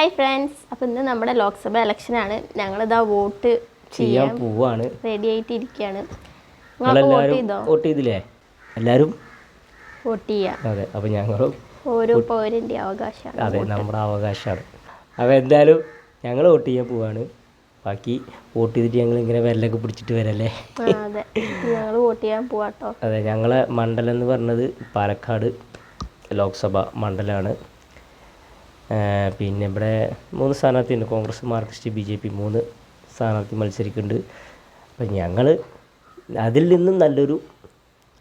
Hi friends, അപ്പോൾ ഇന്ന് നമ്മുടെ ലോക്സഭ ഇലക്ഷനാണ്. ഞങ്ങളിതാ വോട്ട് ചെയ്യാൻ പോവാണ്, റെഡി ആയിട്ടിരിക്കുകയാണ്. വോട്ട് ചെയ്തില്ലേ? എല്ലാവരും വോട്ട് ചെയ്യാം. അതെ, അപ്പോൾ ഞങ്ങളും ഓരോ പൗരൻ്റെ അവകാശമാണ്. അതെ, നമ്മുടെ അവകാശമാണ്. അപ്പോൾ എന്തായാലും ഞങ്ങൾ വോട്ട് ചെയ്യാൻ പോവാണ്. ബാക്കി വോട്ട് ചെയ്തിട്ട് ഞങ്ങൾ ഇങ്ങനെ വിരലൊക്കെ പിടിച്ചിട്ട് വരല്ലേ. അതെ, ഞങ്ങൾ വോട്ട് ചെയ്യാൻ പോവാട്ടോ. അതെ, ഞങ്ങളെ മണ്ഡലം എന്ന് പറഞ്ഞത് പാലക്കാട് ലോക്സഭ മണ്ഡലമാണ്. പിന്നെ ഇവിടെ 3 സ്ഥാനാർത്ഥിയുണ്ട്. കോൺഗ്രസ്, മാർക്സിസ്റ്റ്, BJP 3 സ്ഥാനാർത്ഥി മത്സരിക്കുന്നുണ്ട്. അപ്പം ഞങ്ങൾ അതിൽ നിന്നും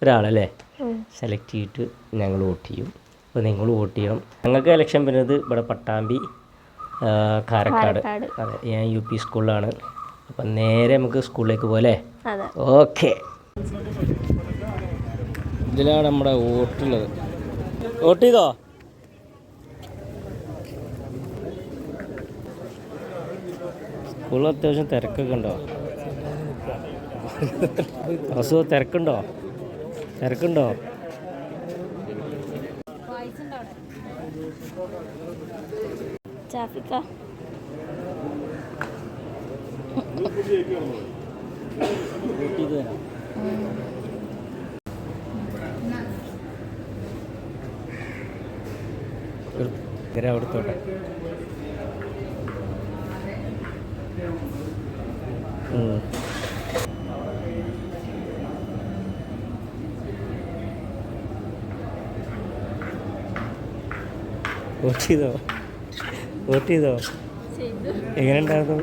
ഒരാളല്ലേ സെലക്ട് ചെയ്തിട്ട് ഞങ്ങൾ വോട്ട് ചെയ്യും. അപ്പോൾ നിങ്ങൾ വോട്ട് ചെയ്യണം. ഞങ്ങൾക്ക് ഇലക്ഷൻ വരുന്നത് ഇവിടെ പട്ടാമ്പി, കാരക്കാട്. അതെ, ഞാൻ UP സ്കൂളിലാണ്. അപ്പം നേരെ നമുക്ക് സ്കൂളിലേക്ക് പോലെ. ഓക്കെ, ഇതിലാണ് നമ്മുടെ വോട്ടുള്ളത്. വോട്ട് ചെയ്തോ? സ്കൂളിൽ അത്യാവശ്യം തിരക്കൊക്കെ ഉണ്ടോ? തിരക്കുണ്ടോ? അവിടുത്തോട്ടെ. വോട്ട് ചെയ്തോ? എങ്ങനെ ഉണ്ടായിരുന്നു?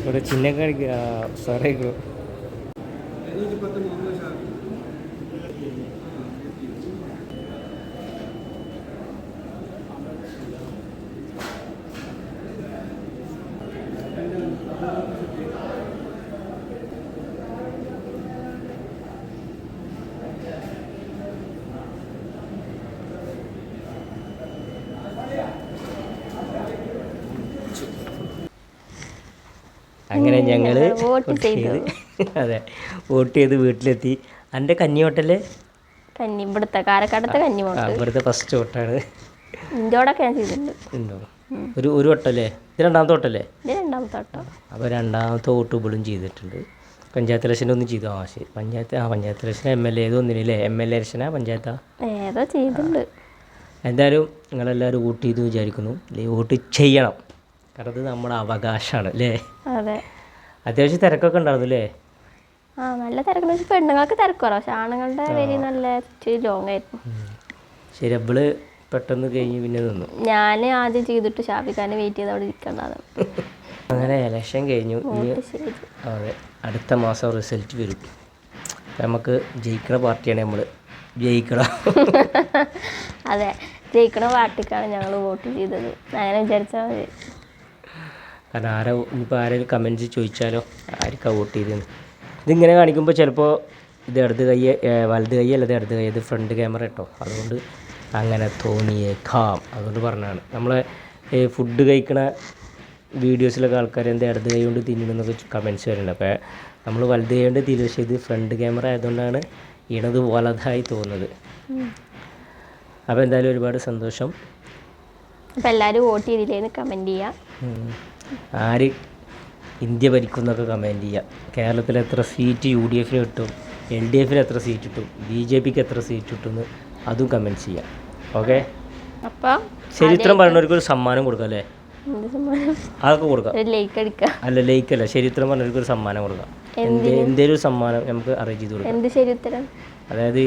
ഇവിടെ ചിഹ്നം കാണിക്കുക. സാറേക്കോ അങ്ങനെ ഞങ്ങൾ വോട്ട് ചെയ്ത് വോട്ട് ചെയ്ത് വീട്ടിലെത്തി. എൻ്റെ കന്നി ഹോട്ടല് ഇവിടുത്തെ കാരക്കാടത്തെ കന്നി ഇവിടുത്തെ ഫസ്റ്റ് വോട്ടാണ്. ഉണ്ടോ? ഒരു വട്ടല്ലേ? ഇത് രണ്ടാമത്തെ വട്ടല്ലേ? രണ്ടാമത്തെ വട്ടം. അപ്പോൾ രണ്ടാമത്തെ വോട്ട് ഇവിടും ചെയ്തിട്ടുണ്ട്. പഞ്ചായത്ത് ഇലക്ഷൻ്റെ ഒന്നും ചെയ്തു. ശരി, പഞ്ചായത്ത് ഇലക്ഷൻ MLA ഏതൊന്നില്ലേ? MLA ഇലക്ഷനാ പഞ്ചായത്താ ഏതോ ചെയ്തിട്ടുണ്ട്. എന്തായാലും നിങ്ങളെല്ലാവരും വോട്ട് ചെയ്തു വിചാരിക്കുന്നു. വോട്ട് ചെയ്യണം, കാരണം അത് നമ്മുടെ അവകാശമാണ് അല്ലേ? അതെ, അത്യാവശ്യം തിരക്കൊക്കെ ഉണ്ടായിരുന്നു അല്ലേ? നല്ല തിരക്കെന്ന് വെച്ചാൽ പെണ്ണുങ്ങൾക്ക് തിരക്കുറോ, പക്ഷെ ആണുങ്ങളുടെ വരി നല്ല ലോങ് ആയിരുന്നു. ശരി, അവള് പെട്ടെന്ന് കഴിഞ്ഞ് പിന്നെ നിന്നു. ഞാൻ ആദ്യം ചെയ്തിട്ട് ഷാഫിഖാനെ വെയിറ്റ് ചെയ്ത് അവിടെ ഇരിക്കണ്ടാണ്. അങ്ങനെ ഇലക്ഷൻ കഴിഞ്ഞു. അതെ, അടുത്ത മാസം റിസൾട്ട് വരും. നമുക്ക് ജയിക്കണ പാർട്ടിയാണ് നമ്മൾ. ജയിക്കണം. അതെ, ജയിക്കണ പാർട്ടിക്കാണ് ഞങ്ങൾ വോട്ട് ചെയ്തത്. അങ്ങനെ വിചാരിച്ചാൽ മതി. കാരണം ഇനിയിപ്പോൾ ആരെങ്കിലും കമൻറ്റ് ചോദിച്ചാലോ ആർക്കാണ് വോട്ട് ചെയ്തതെന്ന്. ഇതിങ്ങനെ കാണിക്കുമ്പോൾ ചിലപ്പോൾ ഇത് ഇടത് കൈ, വലത് കൈ അല്ലാതെ ഇടത് കൈ, ഇത് ഫ്രണ്ട് ക്യാമറ കേട്ടോ, അതുകൊണ്ട് അങ്ങനെ തോന്നിയേക്കാം. അതുകൊണ്ട് പറഞ്ഞാണ്. നമ്മളെ ഫുഡ് കഴിക്കണ വീഡിയോസിലൊക്കെ ആൾക്കാർ എന്താ ഇടത് കൈ കൊണ്ട് തിന്നണമെന്നൊക്കെ കമൻറ്റ്സ് വരുന്നുണ്ട്. അപ്പോൾ നമ്മൾ വലത് കൈ കൊണ്ട് തിരിച്ച്, പക്ഷേ ഇത് ഫ്രണ്ട് ക്യാമറ ആയതുകൊണ്ടാണ് ഇടത് വലതായി തോന്നുന്നത്. അപ്പോൾ എന്തായാലും ഒരുപാട് സന്തോഷം. അപ്പോൾ എല്ലാവരും വോട്ട് ചെയ്തില്ലേന്ന് കമൻറ്റ് ചെയ്യുക. ആര് ഇന്ത്യ ഭരിക്കുന്നൊക്കെ കമൻറ്റ് ചെയ്യുക. കേരളത്തിൽ എത്ര സീറ്റ് UDF കിട്ടും, LDF എത്ര സീറ്റ് കിട്ടും, BJP എത്ര സീറ്റ് കിട്ടുമെന്ന് അതും കമൻറ്റ് ചെയ്യാം. ഓക്കെ, അപ്പോൾ ചരിത്രം പറഞ്ഞവർക്കൊരു സമ്മാനം കൊടുക്കാം അല്ലേ? അതൊക്കെ കൊടുക്കാം. അല്ല, ലൈക്കല്ല, ചരിത്രം പറഞ്ഞവർക്കൊരു സമ്മാനം കൊടുക്കാം. എന്തേലും ഒരു സമ്മാനം നമുക്ക് അറേഞ്ച് ചെയ്ത് കൊടുക്കാം. അതായത്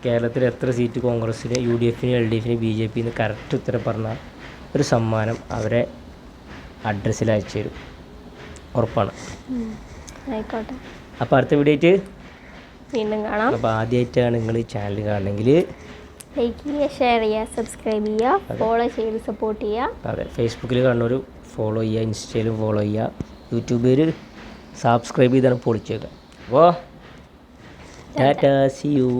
കേരളത്തിൽ എത്ര സീറ്റ് കോൺഗ്രസ്സിന്, UDF, LDF, BJP കറക്റ്റ് ഉത്തരം പറഞ്ഞാൽ ഒരു സമ്മാനം അവരെ അഡ്രസ്സിൽ അയച്ചു തരും. ഉറപ്പാണ്. ആയിക്കോട്ടെ. അപ്പോൾ അടുത്ത വീഡിയോ വീണ്ടും കാണാം. അപ്പോൾ ആദ്യമായിട്ടാണ് നിങ്ങൾ ഈ ചാനൽ കാണണമെങ്കിൽ ലൈക്ക് ചെയ്യുക, ഷെയർ ചെയ്യുക, സബ്സ്ക്രൈബ് ചെയ്യുക, ഫോളോ ചെയ്ത് സപ്പോർട്ട് ചെയ്യുക. അതെ, ഫേസ്ബുക്കിൽ കാണുന്നവർ ഫോളോ ചെയ്യുക, ഇൻസ്റ്റയിലും ഫോളോ ചെയ്യുക, യൂട്യൂബിൽ സബ്സ്ക്രൈബ് ചെയ്താണ് പൊളിച്ചേക്കുക. അപ്പോൾ ടാറ്റാ, സി യു.